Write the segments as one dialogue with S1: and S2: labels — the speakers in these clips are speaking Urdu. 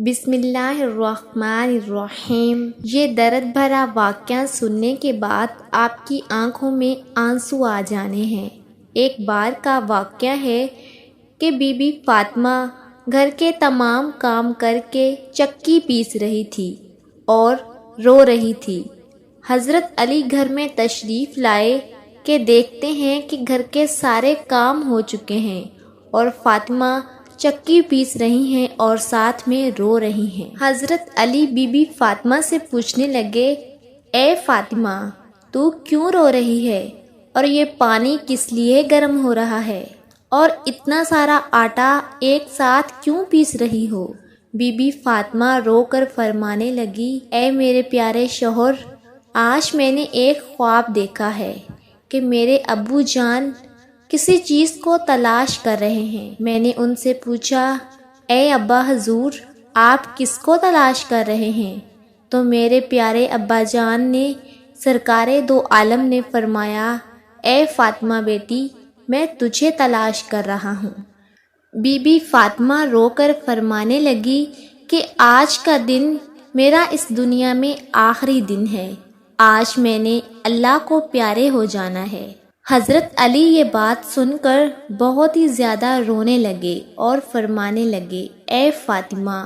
S1: بسم اللہ الرحمن الرحیم۔ یہ درد بھرا واقعہ سننے کے بعد آپ کی آنکھوں میں آنسو آ جانے ہیں۔ ایک بار کا واقعہ ہے کہ بی بی فاطمہ گھر کے تمام کام کر کے چکی پیس رہی تھی اور رو رہی تھی۔ حضرت علی گھر میں تشریف لائے کہ دیکھتے ہیں کہ گھر کے سارے کام ہو چکے ہیں اور فاطمہ چکی پیس رہی ہیں اور ساتھ میں رو رہی ہیں۔ حضرت علی بی بی فاطمہ سے پوچھنے لگے، اے فاطمہ، تو کیوں رو رہی ہے اور یہ پانی کس لیے گرم ہو رہا ہے اور اتنا سارا آٹا ایک ساتھ کیوں پیس رہی ہو؟ بی بی فاطمہ رو کر فرمانے لگی، اے میرے پیارے شوہر، آج میں نے ایک خواب دیکھا ہے کہ میرے ابو جان کسی چیز کو تلاش کر رہے ہیں۔ میں نے ان سے پوچھا، اے ابا حضور، آپ کس کو تلاش کر رہے ہیں؟ تو میرے پیارے ابا جان نے، سرکار دو عالم نے فرمایا، اے فاطمہ بیٹی، میں تجھے تلاش کر رہا ہوں۔ بی بی فاطمہ رو کر فرمانے لگی کہ آج کا دن میرا اس دنیا میں آخری دن ہے، آج میں نے اللہ کو پیارے ہو جانا ہے۔ حضرت علی یہ بات سن کر بہت ہی زیادہ رونے لگے اور فرمانے لگے، اے فاطمہ،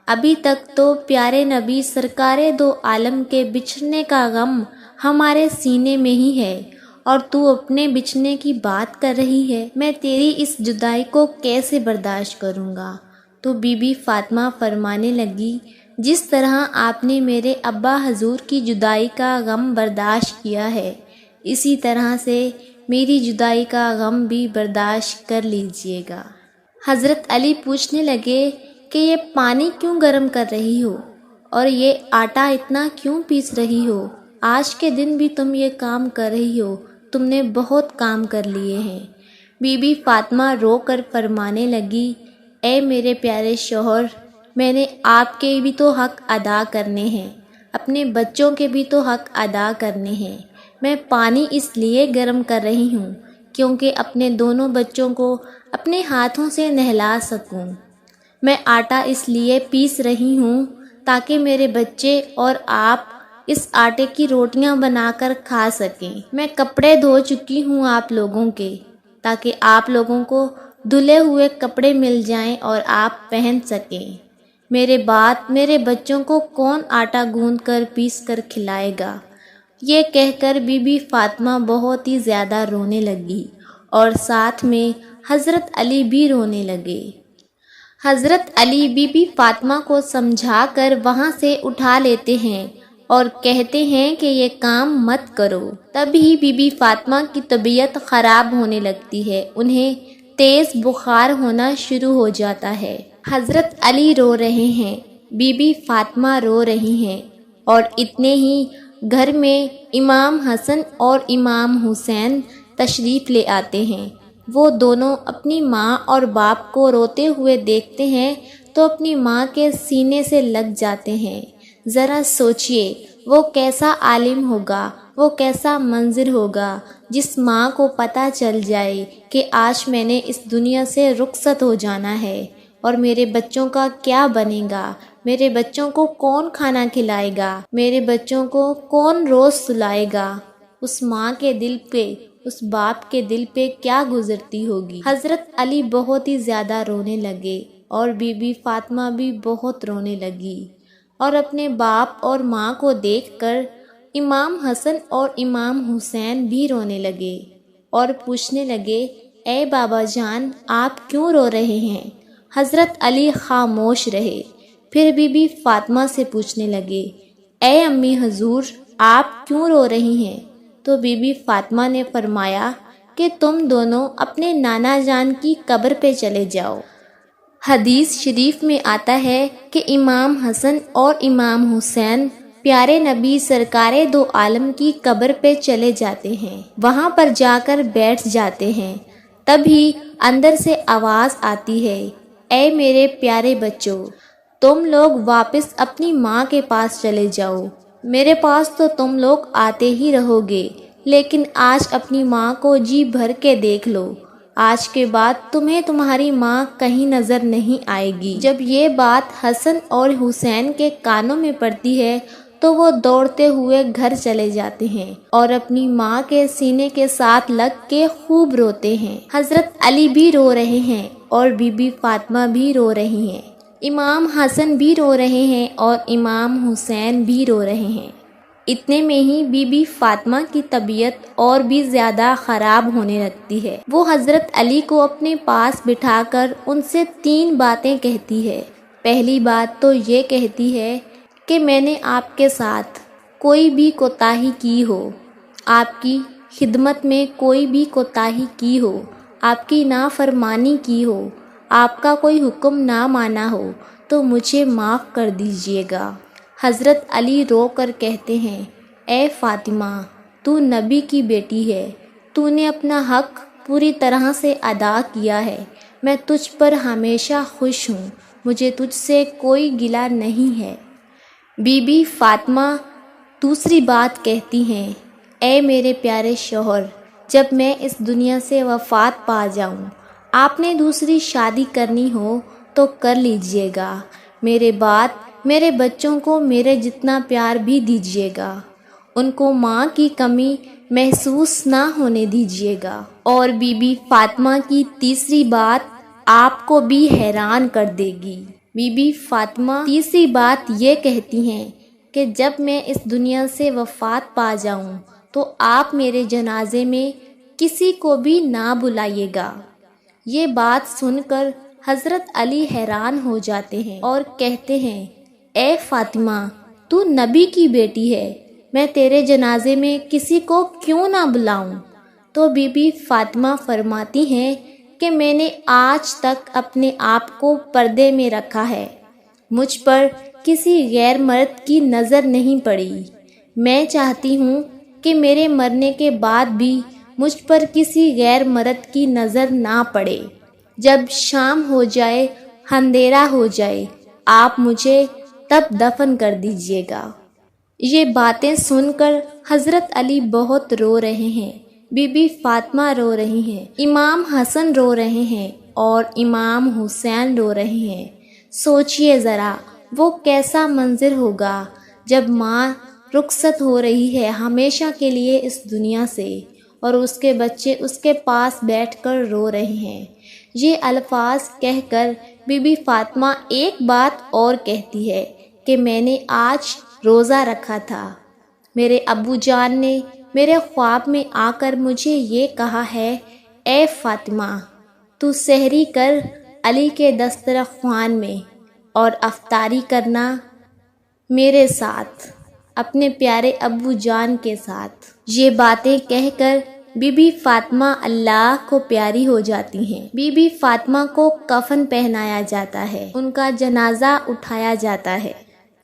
S1: ابھی تک تو پیارے نبی سرکار دو عالم کے بچھڑنے کا غم ہمارے سینے میں ہی ہے اور تو اپنے بچھڑنے کی بات کر رہی ہے، میں تیری اس جدائی کو کیسے برداشت کروں گا؟ تو بی بی فاطمہ فرمانے لگی، جس طرح آپ نے میرے ابا حضور کی جدائی کا غم برداشت کیا ہے، اسی طرح سے میری جدائی کا غم بھی برداشت کر لیجئے گا۔ حضرت علی پوچھنے لگے کہ یہ پانی کیوں گرم کر رہی ہو اور یہ آٹا اتنا کیوں پیس رہی ہو؟ آج کے دن بھی تم یہ کام کر رہی ہو، تم نے بہت کام کر لیے ہیں۔ بی بی فاطمہ رو کر فرمانے لگی، اے میرے پیارے شوہر، میں نے آپ کے بھی تو حق ادا کرنے ہیں، اپنے بچوں کے بھی تو حق ادا کرنے ہیں۔ میں پانی اس لیے گرم کر رہی ہوں کیونکہ اپنے دونوں بچوں کو اپنے ہاتھوں سے نہلا سکوں۔ میں آٹا اس لیے پیس رہی ہوں تاکہ میرے بچے اور آپ اس آٹے کی روٹیاں بنا کر کھا سکیں۔ میں کپڑے دھو چکی ہوں آپ لوگوں کے، تاکہ آپ لوگوں کو دھلے ہوئے کپڑے مل جائیں اور آپ پہن سکیں۔ میرے بعد میرے بچوں کو کون آٹا گوندھ کر پیس کر کھلائے گا؟ یہ کہہ کر بی بی فاطمہ بہت ہی زیادہ رونے لگی اور ساتھ میں حضرت علی بھی رونے لگے۔ حضرت علی بی بی فاطمہ کو سمجھا کر وہاں سے اٹھا لیتے ہیں اور کہتے ہیں کہ یہ کام مت کرو۔ تب ہی بی بی فاطمہ کی طبیعت خراب ہونے لگتی ہے، انہیں تیز بخار ہونا شروع ہو جاتا ہے۔ حضرت علی رو رہے ہیں، بی بی فاطمہ رو رہی ہیں اور اتنے ہی گھر میں امام حسن اور امام حسین تشریف لے آتے ہیں۔ وہ دونوں اپنی ماں اور باپ کو روتے ہوئے دیکھتے ہیں تو اپنی ماں کے سینے سے لگ جاتے ہیں۔ ذرا سوچئے، وہ کیسا عالم ہوگا، وہ کیسا منظر ہوگا جس ماں کو پتہ چل جائے کہ آج میں نے اس دنیا سے رخصت ہو جانا ہے اور میرے بچوں کا کیا بنے گا، میرے بچوں کو کون کھانا کھلائے گا، میرے بچوں کو کون روز سلائے گا۔ اس ماں کے دل پہ، اس باپ کے دل پہ کیا گزرتی ہوگی۔ حضرت علی بہت ہی زیادہ رونے لگے اور بی بی فاطمہ بھی بہت رونے لگی اور اپنے باپ اور ماں کو دیکھ کر امام حسن اور امام حسین بھی رونے لگے اور پوچھنے لگے، اے بابا جان، آپ کیوں رو رہے ہیں؟ حضرت علی خاموش رہے، پھر بی بی فاطمہ سے پوچھنے لگے، اے امی حضور، آپ کیوں رو رہی ہیں؟ تو بی بی فاطمہ نے فرمایا کہ تم دونوں اپنے نانا جان کی قبر پہ چلے جاؤ۔ حدیث شریف میں آتا ہے کہ امام حسن اور امام حسین پیارے نبی سرکار دو عالم کی قبر پہ چلے جاتے ہیں، وہاں پر جا کر بیٹھ جاتے ہیں۔ تبھی اندر سے آواز آتی ہے، اے میرے پیارے بچوں، تم لوگ واپس اپنی ماں کے پاس چلے جاؤ، میرے پاس تو تم لوگ آتے ہی رہو گے، لیکن آج اپنی ماں کو جی بھر کے دیکھ لو، آج کے بعد تمہیں تمہاری ماں کہیں نظر نہیں آئے گی۔ جب یہ بات حسن اور حسین کے کانوں میں پڑتی ہے تو وہ دوڑتے ہوئے گھر چلے جاتے ہیں اور اپنی ماں کے سینے کے ساتھ لگ کے خوب روتے ہیں۔ حضرت علی بھی رو رہے ہیں اور بی بی فاطمہ بھی رو رہی ہیں۔ امام حسن بھی رو رہے ہیں اور امام حسین بھی رو رہے ہیں۔ اتنے میں ہی بی بی فاطمہ کی طبیعت اور بھی زیادہ خراب ہونے لگتی ہے۔ وہ حضرت علی کو اپنے پاس بٹھا کر ان سے 3 باتیں کہتی ہے۔ پہلی بات تو یہ کہتی ہے کہ میں نے آپ کے ساتھ کوئی بھی کوتاہی کی ہو، آپ کی خدمت میں کوئی بھی کوتاہی کی ہو، آپ کی نافرمانی کی ہو، آپ کا کوئی حکم نہ مانا ہو تو مجھے معاف کر دیجیے گا۔ حضرت علی رو کر کہتے ہیں، اے فاطمہ، تو نبی کی بیٹی ہے، تو نے اپنا حق پوری طرح سے ادا کیا ہے، میں تجھ پر ہمیشہ خوش ہوں، مجھے تجھ سے کوئی گلہ نہیں ہے۔ بی بی فاطمہ دوسری بات کہتی ہیں، اے میرے پیارے شوہر، جب میں اس دنیا سے وفات پا جاؤں، آپ نے دوسری شادی کرنی ہو تو کر لیجئے گا، میرے بعد میرے بچوں کو میرے جتنا پیار بھی دیجیے گا، ان کو ماں کی کمی محسوس نہ ہونے دیجیے گا۔ اور بی بی فاطمہ کی تیسری بات آپ کو بھی حیران کر دے گی۔ بی بی فاطمہ تیسری بات یہ کہتی ہیں کہ جب میں اس دنیا سے وفات پا جاؤں تو آپ میرے جنازے میں کسی کو بھی نہ بلائیے گا۔ یہ بات سن کر حضرت علی حیران ہو جاتے ہیں اور کہتے ہیں، اے فاطمہ، تو نبی کی بیٹی ہے، میں تیرے جنازے میں کسی کو کیوں نہ بلاؤں؟ تو بی بی فاطمہ فرماتی ہیں کہ میں نے آج تک اپنے آپ کو پردے میں رکھا ہے، مجھ پر کسی غیر مرد کی نظر نہیں پڑی، میں چاہتی ہوں کہ میرے مرنے کے بعد بھی مجھ پر کسی غیر مرد کی نظر نہ پڑے۔ جب شام ہو جائے، اندھیرا ہو جائے، آپ مجھے تب دفن کر دیجیے گا۔ یہ باتیں سن کر حضرت علی بہت رو رہے ہیں، بی بی فاطمہ رو رہی ہیں، امام حسن رو رہے ہیں اور امام حسین رو رہے ہیں۔ سوچئے ذرا وہ کیسا منظر ہوگا جب ماں رخصت ہو رہی ہے ہمیشہ کے لیے اس دنیا سے اور اس کے بچے اس کے پاس بیٹھ کر رو رہے ہیں۔ یہ الفاظ کہہ کر بی بی فاطمہ ایک بات اور کہتی ہے کہ میں نے آج روزہ رکھا تھا، میرے ابو جان نے میرے خواب میں آ کر مجھے یہ کہا ہے، اے فاطمہ، تو سحری کر علی کے دسترخوان میں اور افطاری کرنا میرے ساتھ، اپنے پیارے ابو جان کے ساتھ۔ یہ باتیں کہہ کر بی بی فاطمہ اللہ کو پیاری ہو جاتی ہیں۔ بی بی فاطمہ کو کفن پہنایا جاتا ہے، ان کا جنازہ اٹھایا جاتا ہے۔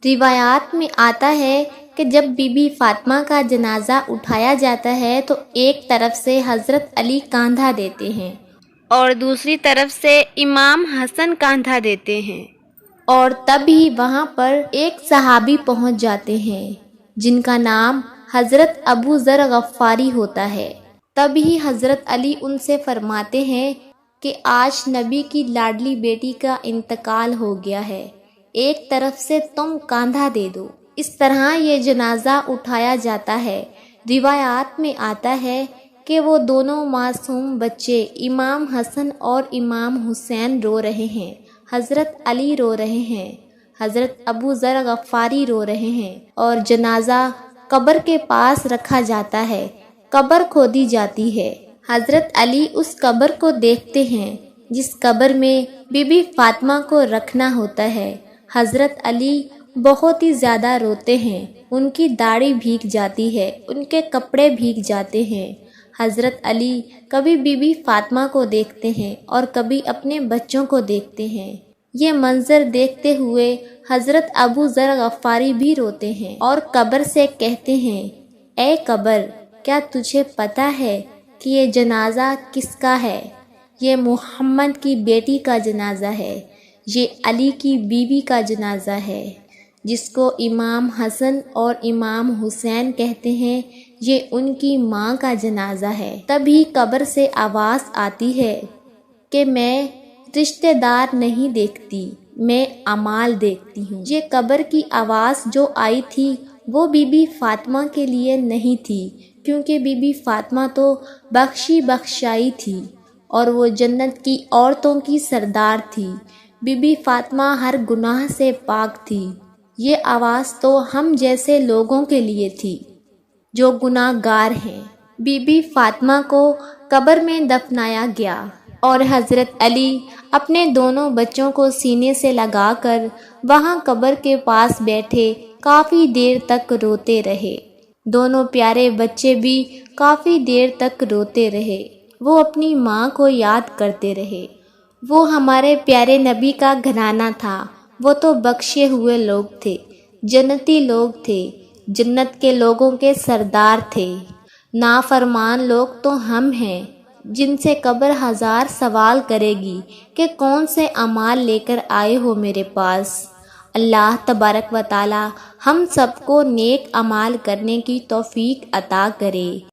S1: روایات میں آتا ہے کہ جب بی بی فاطمہ کا جنازہ اٹھایا جاتا ہے تو ایک طرف سے حضرت علی کاندھا دیتے ہیں اور دوسری طرف سے امام حسن کاندھا دیتے ہیں، اور تب ہی وہاں پر ایک صحابی پہنچ جاتے ہیں جن کا نام حضرت ابو ذر غفاری ہوتا ہے۔ تب ہی حضرت علی ان سے فرماتے ہیں کہ آج نبی کی لاڈلی بیٹی کا انتقال ہو گیا ہے، ایک طرف سے تم کاندھا دے دو۔ اس طرح یہ جنازہ اٹھایا جاتا ہے۔ روایات میں آتا ہے کہ وہ دونوں معصوم بچے امام حسن اور امام حسین رو رہے ہیں، حضرت علی رو رہے ہیں، حضرت ابو ذر غفاری رو رہے ہیں اور جنازہ قبر کے پاس رکھا جاتا ہے، قبر کھودی جاتی ہے۔ حضرت علی اس قبر کو دیکھتے ہیں جس قبر میں بی بی فاطمہ کو رکھنا ہوتا ہے۔ حضرت علی بہت ہی زیادہ روتے ہیں، ان کی داڑھی بھیگ جاتی ہے، ان کے کپڑے بھیگ جاتے ہیں۔ حضرت علی کبھی بی بی فاطمہ کو دیکھتے ہیں اور کبھی اپنے بچوں کو دیکھتے ہیں۔ یہ منظر دیکھتے ہوئے حضرت ابو ذر غفاری بھی روتے ہیں اور قبر سے کہتے ہیں، اے قبر، کیا تجھے پتہ ہے کہ یہ جنازہ کس کا ہے؟ یہ محمد کی بیٹی کا جنازہ ہے، یہ علی کی بیوی کا جنازہ ہے، جس کو امام حسن اور امام حسین کہتے ہیں۔ یہ ان کی ماں کا جنازہ ہے۔ تبھی قبر سے آواز آتی ہے کہ میں رشتہ دار نہیں دیکھتی، میں اعمال دیکھتی ہوں۔ یہ قبر کی آواز جو آئی تھی وہ بی بی فاطمہ کے لیے نہیں تھی، کیونکہ بی بی فاطمہ تو بخشی بخشائی تھی اور وہ جنت کی عورتوں کی سردار تھی۔ بی بی فاطمہ ہر گناہ سے پاک تھی۔ یہ آواز تو ہم جیسے لوگوں کے لیے تھی جو گناہ گار ہیں۔ بی بی فاطمہ کو قبر میں دفنایا گیا اور حضرت علی اپنے دونوں بچوں کو سینے سے لگا کر وہاں قبر کے پاس بیٹھے کافی دیر تک روتے رہے۔ دونوں پیارے بچے بھی کافی دیر تک روتے رہے۔ وہ اپنی ماں کو یاد کرتے رہے۔ وہ ہمارے پیارے نبی کا گھرانہ تھا، وہ تو بخشے ہوئے لوگ تھے، جنتی لوگ تھے، جنت کے لوگوں کے سردار تھے۔ نافرمان لوگ تو ہم ہیں جن سے قبر ہزار سوال کرے گی کہ کون سے اعمال لے کر آئے ہو میرے پاس۔ اللہ تبارک و تعالی ہم سب کو نیک اعمال کرنے کی توفیق عطا کرے۔